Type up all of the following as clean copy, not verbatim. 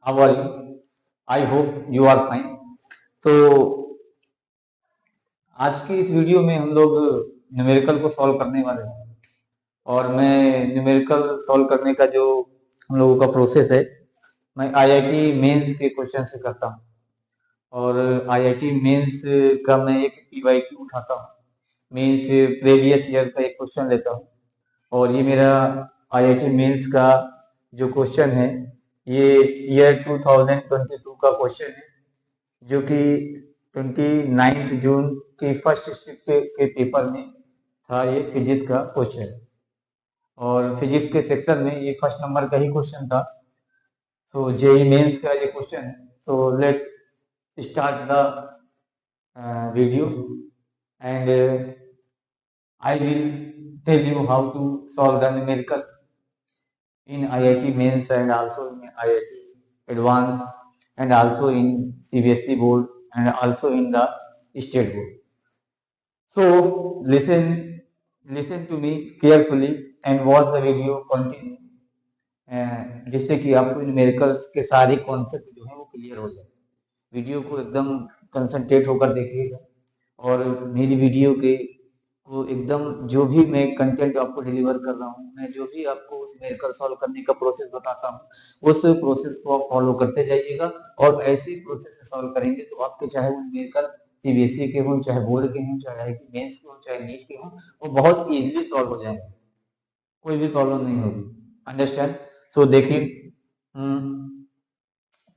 How are you? I hope you are fine. तो आज की इस वीडियो में हम लोग न्यूमेरिकल को सॉल्व करने वाले हैं और मैं न्यूमेरिकल सॉल्व करने का जो हम लोगों का प्रोसेस है, मैं आईआईटी मेंस के क्वेश्चन से करता हूँ और आईआईटी मेंस का मैं एक पीवाईक्यू उठाता हूँ। मीन्स प्रीवियस ईयर का एक क्वेश्चन लेता हूँ और ये मेरा आईआईटी मेंस का जो क्वेश्चन है ये ईयर 2022 का क्वेश्चन है, जो कि 29 जून के फर्स्ट शिफ्ट के पेपर में था। ये फिजिक्स का क्वेश्चन और फिजिक्स के सेक्शन में ये फर्स्ट नंबर का ही क्वेश्चन था। सो जेई मेंस का ये क्वेश्चन है। So let's start the video and I will tell you how to solve the numerical in IIT Mains and also in IIT Advanced and also in CBSE board and also in the state board. So listen to me carefully and watch the video continue, जिससे कि आपको numericals के सारे concept जो है वो clear हो जाए। वीडियो को एकदम कंसंट्रेट होकर देखिएगा और मेरी वीडियो के को एकदम जो भी मैं कंटेंट आपको डिलीवर कर रहा हूँ, मैं जो भी आपको न्यूमेरिकल सॉल्व करने का प्रोसेस बताता हूँ उस प्रोसेस को आप फॉलो करते जाइएगा और ऐसे प्रोसेस से सॉल्व करेंगे तो आपके चाहे वो न्यूमेरिकल सीबीएसई के हों, चाहे बोर्ड के हों, चाहे आईआईटी मेंस के हों, चाहे नीट के हों, वो बहुत इजीली सॉल्व हो जाएंगे, कोई भी प्रॉब्लम नहीं होगी। अंडरस्टैंड? सो देखिए,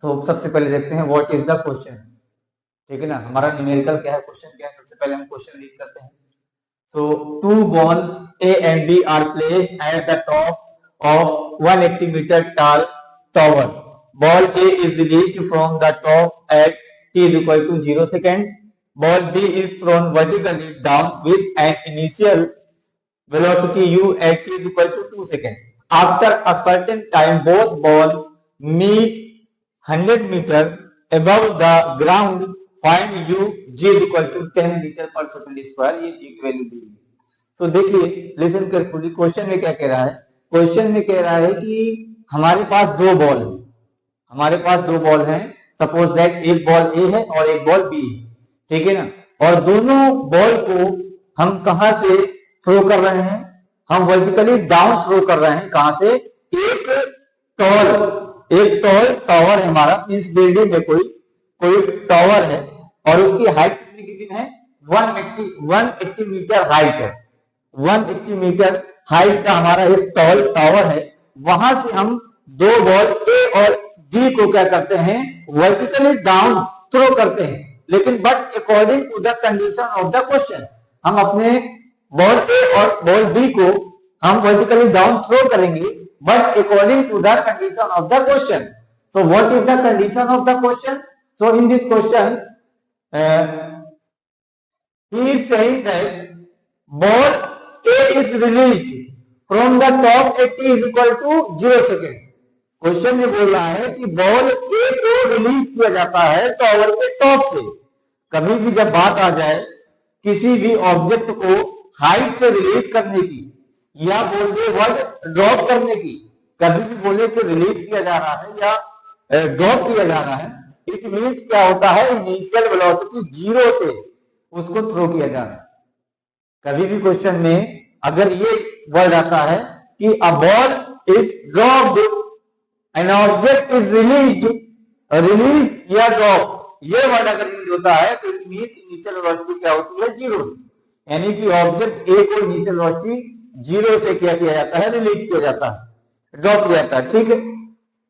तो सबसे पहले देखते हैं व्हाट इज द क्वेश्चन। ठीक है ना, हमारा न्यूमेरिकल क्या है, क्वेश्चन क्या है। सबसे पहले हम क्वेश्चन रीड करते हैं। So two balls A and B are placed at the top of 180 meter tall tower. Ball A is released from the top at t is equal to 0 second. Ball B is thrown vertically down with an initial velocity u at t is equal to 2 second. After a certain time, both balls meet 100 meter above the ground. Find u g is equal to 10 metre पर second square. ये g की value दी हुई है। तो देखिए, listen carefully, question में क्या कह रहा है। क्वेश्चन में कह रहा है कि हमारे पास दो बॉल है, हमारे पास दो बॉल हैं। सपोज दैट एक बॉल ए है और एक बॉल बी है, ठीक है ना। और दोनों बॉल को हम कहां से थ्रो कर रहे हैं, हम वर्टिकली डाउन थ्रो कर रहे हैं। कहां से? एक टॉल टावर है हमारा, इस बिल्डिंग में कोई टावर है और उसकी हाइट कितनी गिवन है? 180 मीटर हाइट है। 180 मीटर हाइट का हमारा एक टॉल टावर है। वहां से हम दो बॉल ए और बी को क्या करते हैं? वर्टिकली डाउन थ्रो करते हैं। लेकिन but according to the condition of the question, हम अपने बॉल ए और बॉल बी को हम वर्टिकली डाउन थ्रो करेंगे, but according to the condition of the question. So what is the condition of the question? So in this question, he is saying that ball A is released from the top at t is equal to 0 second. Question में बोल रहा है कि ball ए को release किया जाता है tower के टॉप से। कभी भी जब बात आ जाए किसी भी ऑब्जेक्ट को हाइट से रिलीज करने की या बोल दे वर्ड ड्रॉप करने की, कभी भी बोले कि रिलीज किया जा रहा है या ड्रॉप किया जा रहा है, इट मीन्स क्या होता है? इनिशियल वेलोसिटी 0 से उसको थ्रो किया जा रहा है। कभी भी क्वेश्चन में अगर ये वर्ड आता है कि a ball is dropped, an object is released, release या ड्रॉप, ये वर्ड अगर यूज होता है तो इट मीन्स इनिशियल वेलोसिटी क्या होती है? 0। यानी कि ऑब्जेक्ट ए को इनिशियल वेलोसिटी 0 से क्या किया जाता है? रिलीज किया जाता है, ड्रॉप किया जाता है। ठीक है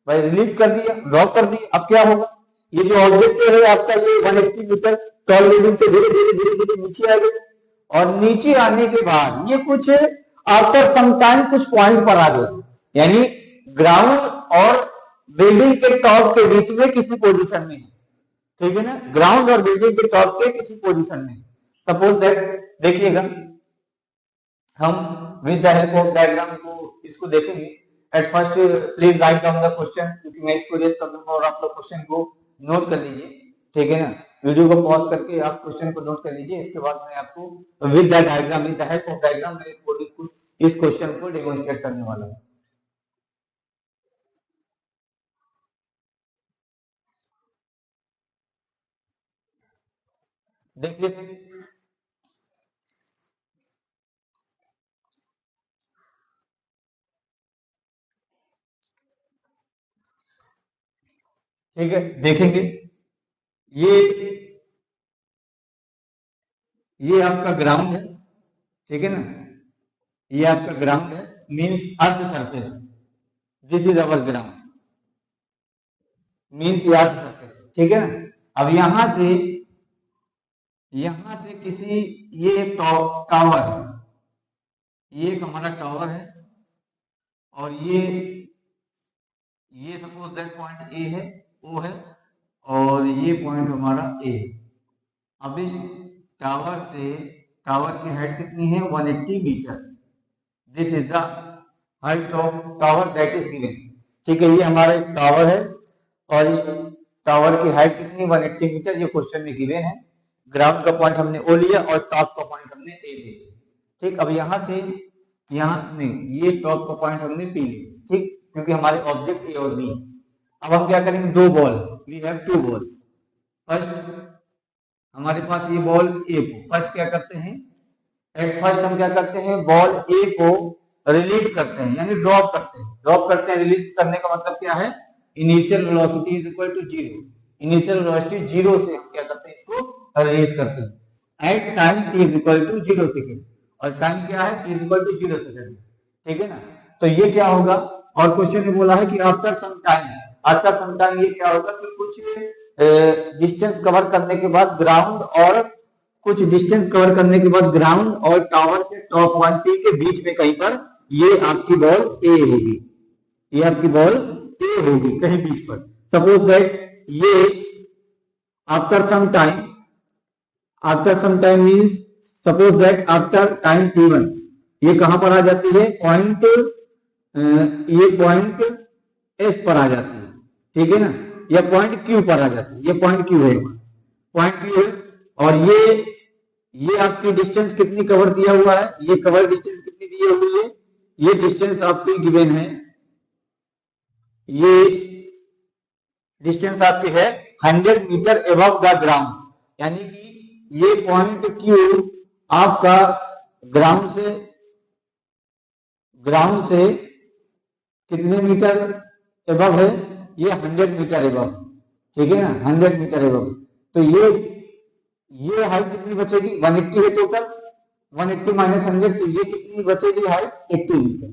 भाई, रिलीज कर दिया, ड्रॉप कर दिया। अब क्या होगा? ये जो ऑब्जेक्ट है आपका, ये 180 मीटर टॉल बिल्डिंग से धीरे धीरे धीरे धीरे नीचे आ गए और नीचे आने के बाद ये कुछ आफ्टर सम टाइम कुछ पॉइंट पर आ गए, यानी ग्राउंड और बिल्डिंग के टॉप के बीच में किसी पोजीशन में, ठीक है ना, ग्राउंड और बिल्डिंग के टॉप के किसी पोजीशन में। सपोज दैट, देखिएगा हम with the help of diagram को इसको देखेंगे। At first please write down the question, क्योंकि मैं इसको रेस कर दूंगा और आप लोग क्वेश्चन को नोट कर लीजिए, ठीक है ना। वीडियो को पॉज करके आप क्वेश्चन को नोट कर लीजिए। इसके बाद मैं आपको with the diagram, with the help of diagram मैं इस क्वेश्चन को डेमोंस्ट्रेट करने वाला हूं। देखिए ठीक है, देखेंगे ये ये आपका ग्राउंड है, ठीक है ना, ये आपका ग्राउंड है, means earth surface, this is our ground, means ये अर्थ सरफेस, ठीक है ना। अब यहां से किसी, ये टावर है, ये एक हमारा टावर है, और ये सपोज दैट पॉइंट ए है, ओ है, और ये पॉइंट हमारा ए है। अब इस टावर की हाइट कितनी है, 180 metre, this is the height of tower that is given, ठीक है। ये हमारा एक टावर है, और इस टावर की हाइट कितनी, 180 मीटर, ये क्वेश्चन में गिवन है। ग्राउंड का पॉइंट हमने ओ लिया और टॉप का पॉइंट हमने ए लिया, ठीक। अब यहाँ से यहाँ नहीं, ये टॉप का पॉइंट हमने पी लिया, ठीक, क्योंकि हमारे ऑब्जेक्ट ए और बी। अब हम क्या करेंगे, दो ball, we have two balls. First हमारे पास ये बॉल ए को फर्स्ट क्या करते हैं, एट फर्स्ट हम क्या करते हैं, बॉल ए को रिलीज करते हैं, यानी ड्रॉप करते हैं। रिलीज करने का मतलब क्या है, initial velocity is equal to 0, initial velocity 0 से हम क्या करते हैं, इसको रिलीज करते हैं at time t is equal to 0 second, और टाइम क्या है, t is equal to 0 second, ठीक है ना। तो ये क्या होगा, और क्वेश्चन में बोला है कि आफ्टर सम टाइम ये क्या होगा कि कुछ डिस्टेंस कवर करने के बाद ग्राउंड और टावर के टॉप पॉइंट पी के बीच में कहीं पर ये आपकी बॉल ए होगी, ये आपकी बॉल ए होगी कहीं बीच पर। सपोज दैट ये after some time means suppose that after time t1 ये कहां पर आ जाती है, ये पॉइंट एस पर आ जाती है, ठीक है ना, या पॉइंट क्यू पर आ जाती है, ये पॉइंट क्यू है, और ये आपकी डिस्टेंस कितनी कवर दिया हुआ है, ये कवर डिस्टेंस कितनी दी हुई है, ये डिस्टेंस आपकी गिवन है, ये डिस्टेंस आपकी है 100 मीटर एबव द ग्राउंड, यानी कि ये पॉइंट क्यू आपका ग्राउंड से कितने मीटर एबव है, ये 100 मीटर एबव, ठीक है ना, 100 मीटर एबव। तो ये हाइट कितनी बचेगी, 180 है टोटल, 180 माइनस 100, तो ये कितनी बचेगी हाइट, 80 मीटर,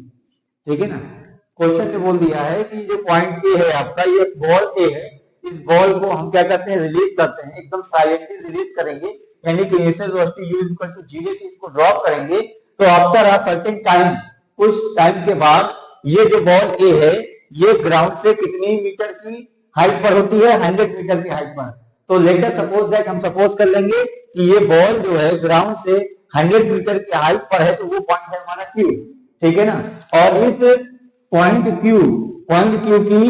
ठीक है ना। क्वेश्चन में बोल दिया है कि जो पॉइंट ए है आपका, ये बॉल ए है, इस बॉल को हम क्या करते हैं, रिलीज करते हैं, एकदम साइलेंटली रिलीज करेंगे, यानी कि initial velocity u equal to 0 से इसको ड्रॉप करेंगे। तो आफ्टर अ सर्टेन टाइम, उस टाइम के बाद ये जो बॉल ए है, ये ग्राउंड से कितनी मीटर की हाइट पर होती है, 100 मीटर की हाइट पर। तो लेटर सपोज दैट हम सपोज कर लेंगे कि ये बॉल जो है ग्राउंड से 100 मीटर की हाइट पर है, तो वो पॉइंट है हमारा क्यू, ठीक है ना। और इस पॉइंट क्यू की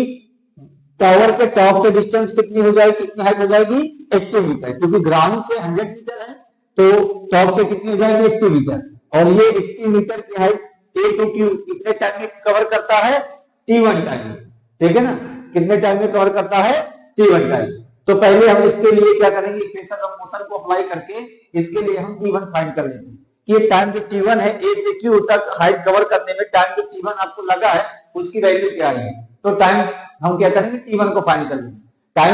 टावर के टॉप से डिस्टेंस कितनी हो जाएगी, कितनी हाइट हो जाएगी, 80 मीटर, क्योंकि ग्राउंड से 100 मीटर है, तो टॉप से कितनी हो जाएगी, 80 मीटर, और ये 80 मीटर की हाइट ए टू क्यू कितने टाइम में कवर करता है, t1 टाइम, ठीक है ना, कितने टाइम में कवर करता है, t1 टाइम। तो पहले हम इसके लिए क्या करेंगे, इक्वेशन ऑफ मोशन को अप्लाई करके इसके लिए हम t1 फाइंड कर लेंगे कि ये टाइम जो t1 है, ए से क्यू तक हाइट कवर करने में टाइम जो t1 आपको लगा है, उसकी वैल्यू क्या है। तो टाइम हम क्या करेंगे, t1 को फाइंड कर लेंगे। टाइम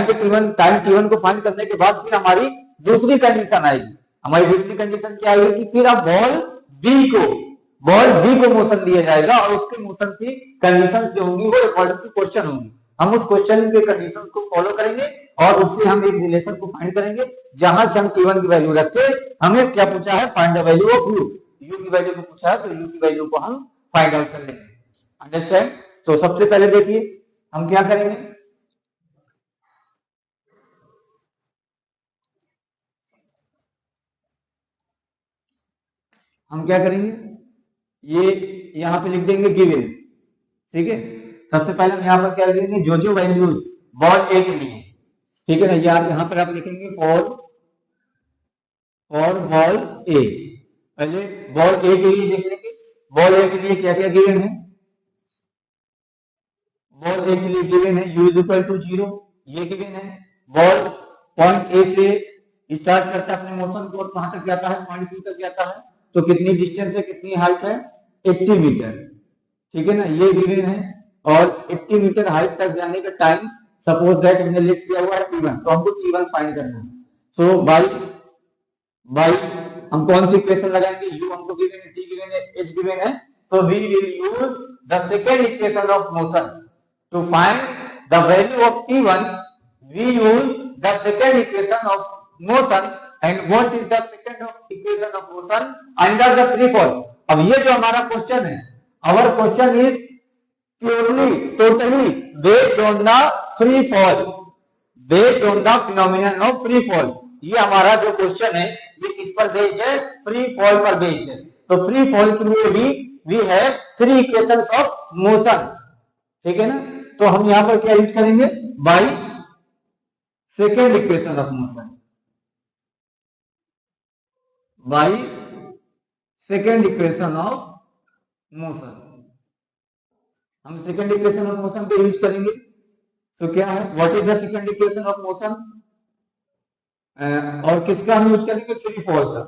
t1 को फाइंड करने के बाद फिर हमारी दूसरी कंडीशन आएगी। हमारी दूसरी कंडीशन क्या आएगी कि फिर आप बॉल डी को मोशन दिया जाएगा, और उसके मोशन की कंडीशंस जो होंगी वो अकॉर्डिंग टू क्वेश्चन होंगी। हम उस क्वेश्चन के कंडीशन को फॉलो करेंगे, और उससे हम एक रिलेशन को फाइंड करेंगे, जहां से हम t1 की वैल्यू रख के, हमें क्या पूछा है, find the value of u की वैल्यू को पूछा है, तो u की वैल्यू को हम फाइंड आउट कर लेंगे। अंडरस्टैंड। तो सबसे पहले देखिए हम क्या करेंगे, ये यहां पे लिख देंगे गिवन, ठीक है। सबसे पहले हम यहां पर क्या लिखेंगे, जो वैल्यूज बॉल ए के लिए, ठीक है ना, यहां पर आप लिखेंगे फॉर बॉल ए। पहले बॉल ए के लिए देख लेंगे, बॉल ए के लिए क्या क्या गिवन है, बॉल ए के लिए गिवन है u इज इक्वल टू 0, ये गिवन है। बॉल पॉइंट ए से स्टार्ट करता है अपने मोशन को और कहां तक जाता है, पॉइंट Q तक जाता है। तो कितनी डिस्टेंस है, कितनी हाइट है, 80 मीटर, ठीक है ना, ये गिवन है। और 80 मीटर हाइट तक जाने का टाइम सपोज दैट हमने लिख दिया हुआ है T1, तो हमको T1 फाइंड करना है। सो बाई हम कौन सी इक्वेशन लगाएंगे, u हमको गिवन है, t गिवन है, h गिवन है। So we will use the second equation of motion to find the value of T1। We use the second equation of motion and what is the second equation of motion under the free fall. अब ये जो हमारा question है, our question is purely totally based on the free fall, based on the phenomenon of free fall. ये हमारा जो question है ये किस पर बेस्ड है, फ्री फॉल पर बेस्ड है। तो फ्री फॉल के लिए भी we have three equations of motion, ठीक है ना। तो हम यहां पर क्या यूज करेंगे, by second equation of motion, by second equation of motion, हम सेकेंड इक्वेशन ऑफ मोशन को यूज करेंगे। तो क्या है, what is the second equation of motion, और किसका हम यूज करेंगे, फ्री फॉल का,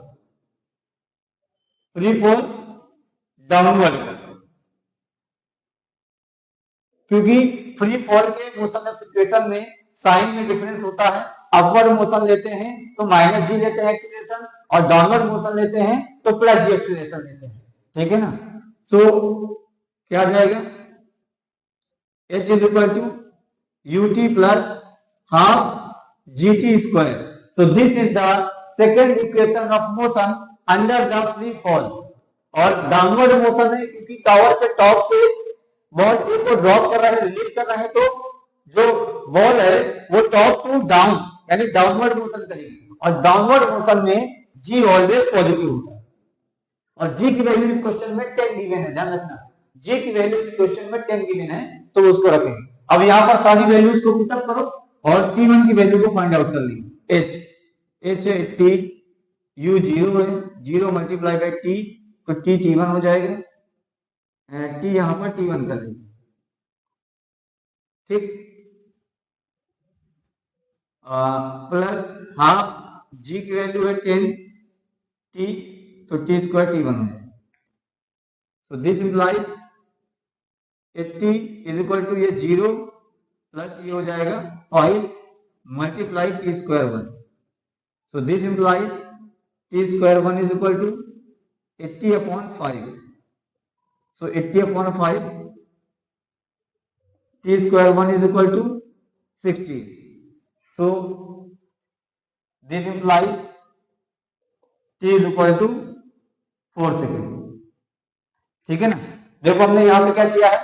फ्री फॉल डाउनवर्ड का, क्योंकि फ्री फॉल के मोशन ऑफ इक्वेशन में साइन में डिफरेंस होता है। अपवर्ड मोशन लेते हैं तो माइनस जी लेते हैं एक्सीलरेशन, और डाउनवर्ड मोशन लेते हैं तो प्लस जी एक्सीलरेशन लेते हैं, ठीक है ना। सो क्या आ जाएगा, h is equal to ut plus half gt square. So this is the second equation of motion under the free fall। और डाउनवर्ड मोशन है क्योंकि टावर के टॉप से बॉल ए को ड्रॉप कर रहा है, रिलीज कर रहा है, तो जो बॉल है वो टॉप टू डाउन यानी डाउनवर्ड मोशन करेगी। और डाउनवर्ड मोशन में जी ऑलवेज पॉजिटिव होता है, और जी की वैल्यू इस क्वेश्चन में 10 गिवन है, ध्यान रखना, जी की वैल्यू इस क्वेश्चन में 10 गिवन है, तो उसको रखेंगे। अब यहाँ पर सारी वैल्यूज को पुटअप करो और T1 की वैल्यू को फाइंड आउट कर लेंगे। h है t, u 0 है, 0 मल्टीप्लाई बाई t, तो t T1 हो जाएगा, t यहां पर T1 कर लीजिए, ठीक, प्लस हाफ g की वैल्यू है 10 t, तो t स्क्वायर T1 है। So this implies 80 is equal to ये 0 प्लस ये हो जाएगा 5 multiply t square 1। So this implies t square 1 is equal to 80 upon 5. So 80 upon 5, t square 1 is equal to 60. So this implies t is equal to 4 second, ठीक है ना। देखो हमने यहाँ पे क्या किया है,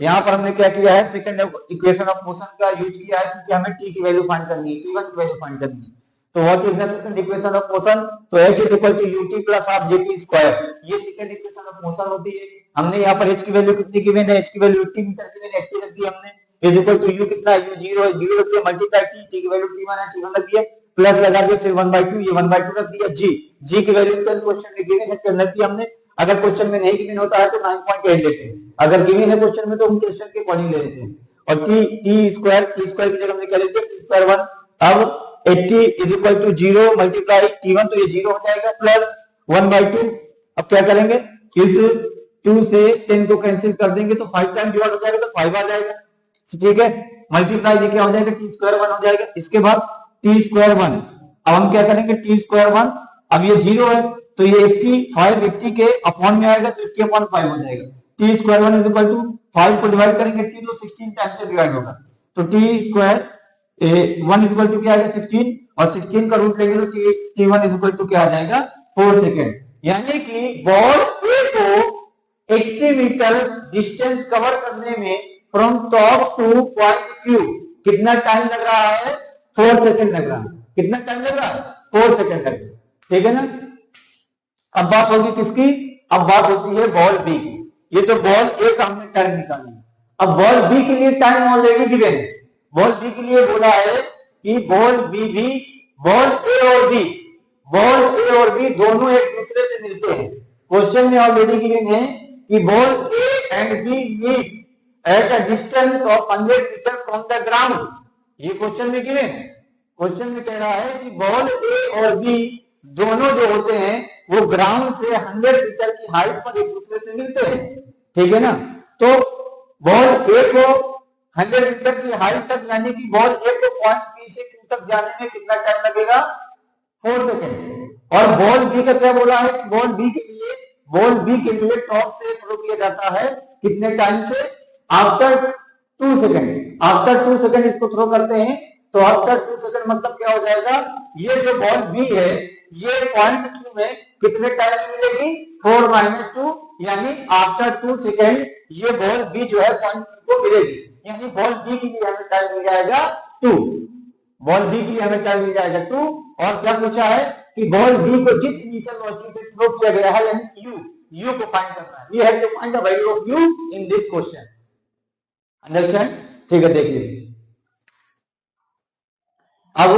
यहाँ पर हमने क्या किया है, सेकंड इक्वेशन ऑफ मोशन का यूज किया है क्योंकि हमें t की वैल्यू फाइंड करनी है, T1 की वैल्यू फाइंड करनी है। तो what is the second equation of motion, तो h is equal to ut plus half gt square, ये सेकंड इक्वेशन ऑफ मोशन होती है। हमने यहाँ पर h की वैल्यू कितनी गिवन है, h की वैल्यू 80 मीटर गिवन है, 80 रख दी हमने, इज इक्वल टू u कितना, u 0 है, 0 रख दिया, मल्टीप्लाई t की वैल्यू T1 है, T1 रख दिया, प्लस लगा दिया, फिर 1/2, ये 1/2 रख दिया, g की वैल्यू तो क्वेश्चन में गिवन है, कर दी हमने। अगर क्वेश्चन में नहीं गिवन होता है तो 9.8 लेते हैं, अगर गिवन है क्वेश्चन में तो हम क्वेश्चन के अकॉर्डिंग ले लेते हैं। और t स्क्वायर की जगह हमने क्या लेते हैं, t स्क्वायर 1। अब 80 is equal to 0 multiply T1, तो ये 0 हो जाएगा, प्लस 1/2। अब क्या करेंगे, इस 2 से 10 को कैंसिल कर देंगे तो 5 टाइम डिवाइड हो जाएगा तो 5 आ जाएगा, ठीक है, मल्टीप्लाई ये क्या हो जाएगा, t स्क्वायर 1 हो जाएगा। इसके बाद t स्क्वायर 1, अब हम क्या करेंगे, t स्क्वायर 1, अब ये 0 है तो ये 80 के अपॉन में आएगा तो 80 अपॉन 5 हो जाएगा। t square 1 is equal to 5 को डिवाइड करेंगे t तो 16 टाइम से डिवाइड होगा, तो t square 1 is equal to क्या आएगा, 16, और 16 का रूट लेंगे तो T1 इज इक्वल टू क्या आ जाएगा, 4 सेकेंड। यानी कि बॉल ए को 80 मीटर डिस्टेंस कवर करने में from top two point Q कितना टाइम लग रहा है, 4 सेकेंड लग रहा है। कितना टाइम लग रहा है, 4 सेकेंड लग रहा है, ठीक है ना। अब बात होगी किसकी, अब बात होती है बॉल बी की। ये तो बॉल ए का हमने टाइम निकाली, अब बॉल बी के लिए टाइम ऑलरेडी गिवन है। बॉल बी के लिए बोला है कि बॉल बी भी, बॉल ए और बी, बॉल ए और बी दोनों एक दूसरे से मिलते हैं। क्वेश्चन में ऑलरेडी गिवन है कि ball A and B meet at a distance of 100 metre from the ground, ये क्वेश्चन में गिवन है। क्वेश्चन में कह रहा है कि बॉल ए और बी दोनों जो होते हैं वो ग्राउंड से 100 मीटर की हाइट पर एक दूसरे से मिलते हैं, ठीक है ना। तो बॉल ए को 100 मीटर की हाइट तक, यानी कि बॉल ए को पॉइंट बी से क्यू तक जाने में कितना टाइम लगेगा, 4 सेकेंड। और बॉल बी का क्या बोला है, बॉल बी के लिए टॉप से थ्रो किया जाता है कितने टाइम से, आफ्टर 2 सेकेंड। आफ्टर 2 सेकेंड इसको थ्रो करते हैं, तो आफ्टर 2 सेकेंड मतलब क्या हो जाएगा, ये जो बॉल बी है ये पॉइंट क्यू में कितने टाइम में मिलेगी, 4 - 2, यानी आफ्टर 2 सेकेंड ये बॉल बी जो है पॉइंट क्यू को मिलेगी, यानी बॉल बी के लिए हमें टाइम मिल जाएगा 2। बॉल बी के लिए हमें टाइम मिल जाएगा 2। और क्या पूछा है कि बॉल बी को जिस इनिशियल वेलोसिटी से थ्रो किया गया है, यानी यू को फाइंड करना है। We have to find the value of u in this question, understand, ठीक है। देखिए अब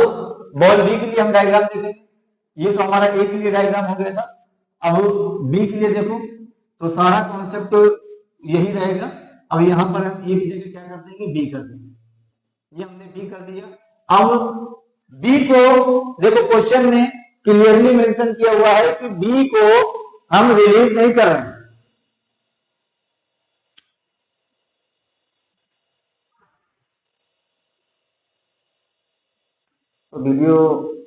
बॉल बी के लिए हम डायग्राम देखें, ये तो हमारा ए के लिए डायग्राम हो गया था। अब बी के लिए देखो तो सारा कॉन्सेप्ट तो यही रहेगा। अब यहां पर हम ए की जगह क्या कर देंगे, बी कर देंगे, ये हमने बी कर दिया। अब बी को देखो क्वेश्चन में क्लियरली मेंशन किया हुआ है कि बी को हम रिलीज नहीं कर रहे हैं, तो वीडियो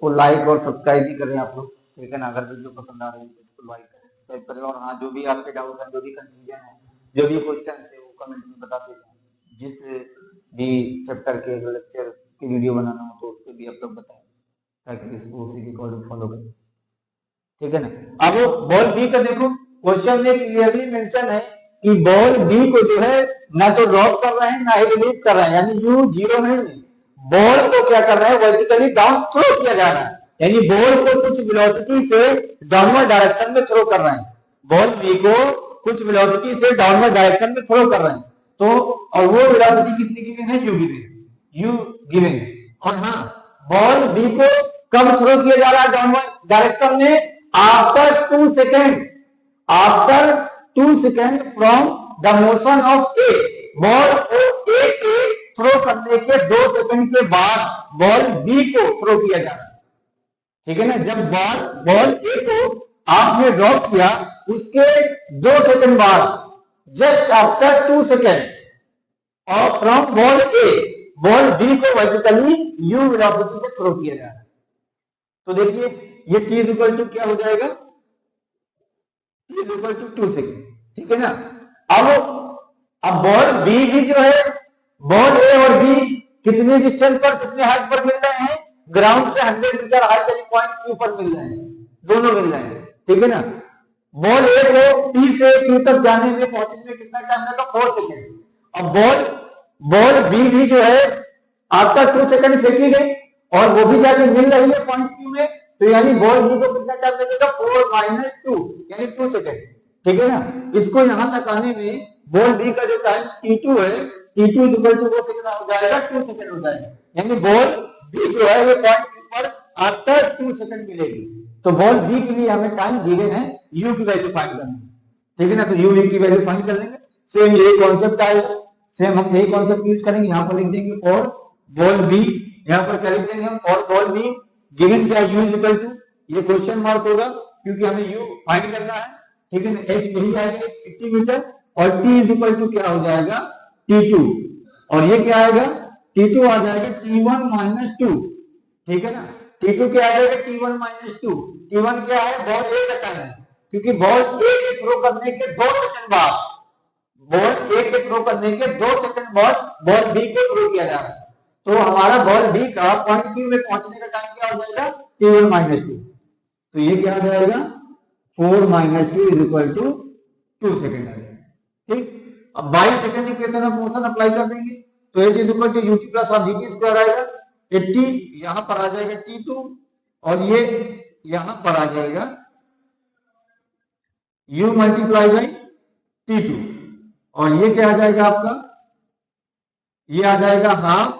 को लाइक और सब्सक्राइब भी करें आप लोग, ठीक है ना। अगर वीडियो पसंद आ रही है तो इसको लाइक करें, सब्सक्राइब करें। और हाँ, जो भी आपके डाउट है, जो भी कंफ्यूजन है, जो भी क्वेश्चन है, वो कमेंट में बताते जाएं। जिस भी चैप्टर के लेक्चर की वीडियो बनाना हो तो उसको भी आप लोग बताएं, ताकि इसको उसी के अकॉर्डिंग फॉलो करें, ठीक है ना। अब बॉल बी का देखो क्वेश्चन में क्लियरली मेंशन है कि बॉल बी को जो है ना तो ड्रॉप कर रहे हैं ना ही रिलीज कर रहे हैं, यानी यू जीरो नहीं, बॉल को क्या कर रहे हैं, वर्टिकली डाउन थ्रो किया जा रहा है, यानी बॉल को कुछ वेलोसिटी से डाउनवर्ड डायरेक्शन में थ्रो कर रहे हैं। बॉल बी को कुछ वेलोसिटी से डाउनवर्ड डायरेक्शन में थ्रो कर रहे हैं, तो और वो वेलोसिटी कितनी गिवन है, यू गिवन है। और हाँ, बॉल बी को कब थ्रो किया जा रहा है डाउनवर्ड डायरेक्शन में, after 2 second, after 2 second from the motion of A. Ball को ए के थ्रो करने के 2 सेकंड के बाद बॉल बी को थ्रो किया जा रहा है, ठीक है ना। जब बॉल ए को आपने ड्रॉप किया उसके 2 सेकंड बाद, जस्ट आफ्टर 2 सेकंड और from ball A, ball B को वर्टिकली यू वेलोसिटी से थ्रो किया जा रहा है। तो देखिए ये t इक्वल टू क्या हो जाएगा, t इक्वल टू 2 सेकंड, ठीक है ना। अब बॉल बी भी जो है, बॉल ए और बी कितने डिस्टेंस पर, कितने हाइट पर मिल रहे हैं, ग्राउंड से 100 मीटर हाइट यानी पॉइंट क्यू पर मिल रहे हैं, दोनों मिल रहे हैं, ठीक है ना। बॉल ए को पी से क्यू तक जाने में, पहुंचने में कितना टाइम लगा, 4 सेकेंड। अब बॉल बी भी जो है आफ्टर 2 सेकेंड फेंकी गई और वो भी जाके मिल रही है पॉइंट क्यू में, तो यानी बॉल बी को कितना टाइम लगेगा, 4 - 2 यानी 2 सेकेंड, ठीक है ना। इसको यहां तक आने में बॉल बी का जो टाइम t2 है, t2 इक्वल टू वो कितना हो जाएगा, 2 सेकेंड हो जाएगा, यानी बॉल बी जो है वो पॉइंट क्यू पर आफ्टर 2 सेकेंड मिलेगी। तो बॉल बी के लिए हमें टाइम गिवन है, यू की वैल्यू फाइंड करनी है, ठीक है ना। तो यू की वैल्यू फाइंड कर लेंगे, सेम यही कॉन्सेप्ट आएगा, सेम हम यही कॉन्सेप्ट यूज करेंगे। यहां पर लिख देंगे फॉर बॉल बी, यहां पर क्या लिख देंगे हम, फॉर बॉल बी गिवन क्या, यू इक्वल टू, ये क्वेश्चन मार्क होगा क्योंकि हमें यू फाइंड करना है, ठीक है ना। एच यही आएगा 80 मीटर और t इक्वल टू क्या हो जाएगा, t2, और ये क्या आएगा, t2 आ जाएगा t1 - 2, ठीक है ना। t2 क्या आ जाएगा, t1 - 2। t1 क्या है, बॉल ए का टाइम है, क्योंकि बॉल ए के थ्रो करने के 2 सेकंड बाद, बॉल ए के थ्रो करने के 2 सेकंड बाद बॉल बी को थ्रो किया जा रहा है, तो हमारा बॉल बी का पॉइंट क्यू में पहुंचने का टाइम क्या हो जाएगा, t1 - 2। तो ये क्या आ जाएगा, 4 - 2 इक्वल टू 2 सेकेंड आ जाएगा, ठीक। अब by second equation of motion apply कर देंगे, तो h equal to ut plus half dt square आएगा, 80 यहां पर आ जाएगा t2 और ये यहां पर आ जाएगा u मल्टीप्लाई बाई t2, और ये क्या आ जाएगा आपका, ये आ जाएगा हाफ,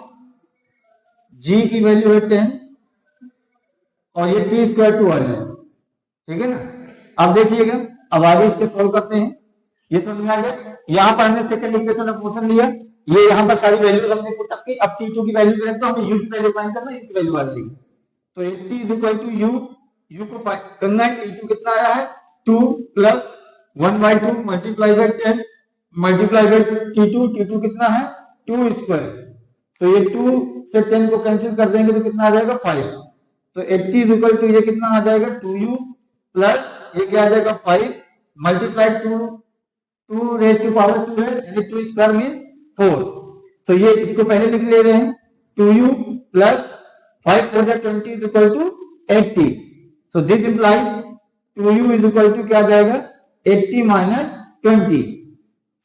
g की वैल्यू है 10 और ये t स्क्वायर 2 आ जाएगा, ठीक है ना। अब देखिएगा, अब आगे इसके सॉल्व करते हैं, ये समझ में आ गया। यहां पर हमने सेकंड इक्वेशन ऑफ मोशन लिया, ये यहाँ पर सारी वैल्यूज हमने पुट अप की। अब T2 की वैल्यू करें तो हमें U की वैल्यू फाइंड करना है, U की वैल्यू आ जाएगी। तो 80 इज इक्वल टू U को फाइंड करना है। T2 कितना आया है 2 plus 1/2 multiply by 10 multiply by T2 कितना है 2 स्क्वायर। तो ये 2 से 10 को कैंसिल कर देंगे तो कितना आ जाएगा 5। तो 80 इज इक्वल टू ये कितना आ जाएगा 2U प्लस ये क्या आ जाएगा 5 मल्टीप्लाई 2 रेज टू पावर 2 है यानी 2 स्क्वायर मींस 4। तो ये इसको पहले लिख ले रहे हैं 2U प्लस 5 4 जा 20 is equal to 80। So this implies 2U is equal to क्या आ जाएगा 80 minus 20।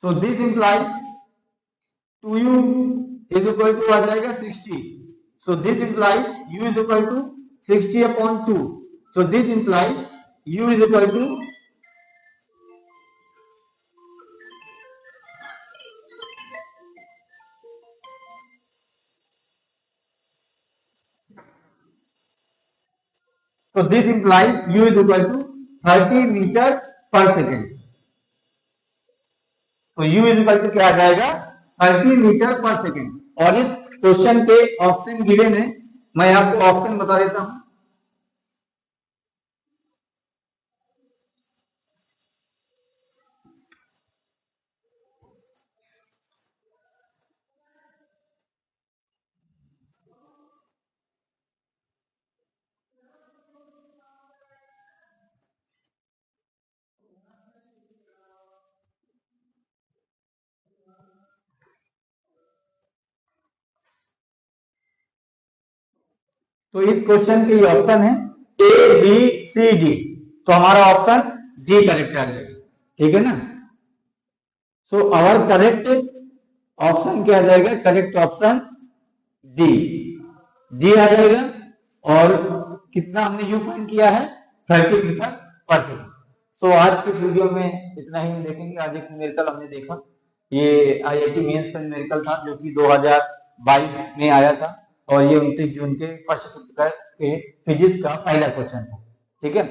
So this implies 2U is equal to आ जाएगा 60। So this implies U is equal to 60 upon 2। So this implies U is equal to So this implies U is equal to 30 metre per second. तो U is equal to क्या आ जाएगा 30 metre per second. और इस question के option given है, मैं आपको ऑप्शन बता देता हूं। तो इस क्वेश्चन के ऑप्शन है A B C D। तो हमारा ऑप्शन डी करेक्ट आ जाएगा, ठीक है ना। सो आवर करेक्ट ऑप्शन क्या आ जाएगा, करेक्ट ऑप्शन डी आ जाएगा। और कितना हमने यू फाइंड किया है 30 मीटर पर सेकेंड। सो आज के वीडियो में इतना ही हम देखेंगे। आज एक न्यूमेरिकल हमने देखा, ये आईआईटी मेंस का न्यूमेरिकल था जो कि 2022 में आया था और ये 29 जून के फर्स्ट शिफ्ट के फिजिक्स का पहला क्वेश्चन था, ठीक है।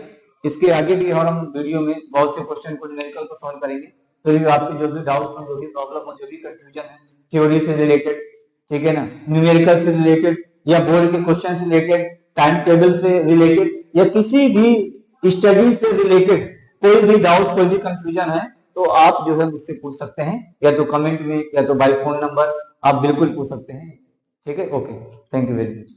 इसके आगे भी और हम वीडियो में बहुत से क्वेश्चन को न्यूमेरिकल को सॉल्व करेंगे। तो भी आपके जो भी डाउट्स हो, जो भी प्रॉब्लम हो, जो भी कंफ्यूजन है थ्योरी से रिलेटेड, ठीक है ना, न्यूमेरिकल से रिलेटेड या बोर्ड के क्वेश्चन से रिलेटेड, टाइम टेबल से रिलेटेड या किसी भी स्टडी से रिलेटेड कोई भी डाउट, कोई भी कंफ्यूजन है तो आप जो है मुझसे पूछ सकते हैं, या तो कमेंट में या तो बाय फोन नंबर आप बिल्कुल पूछ सकते हैं, ठीक है। Okay, thank you very much.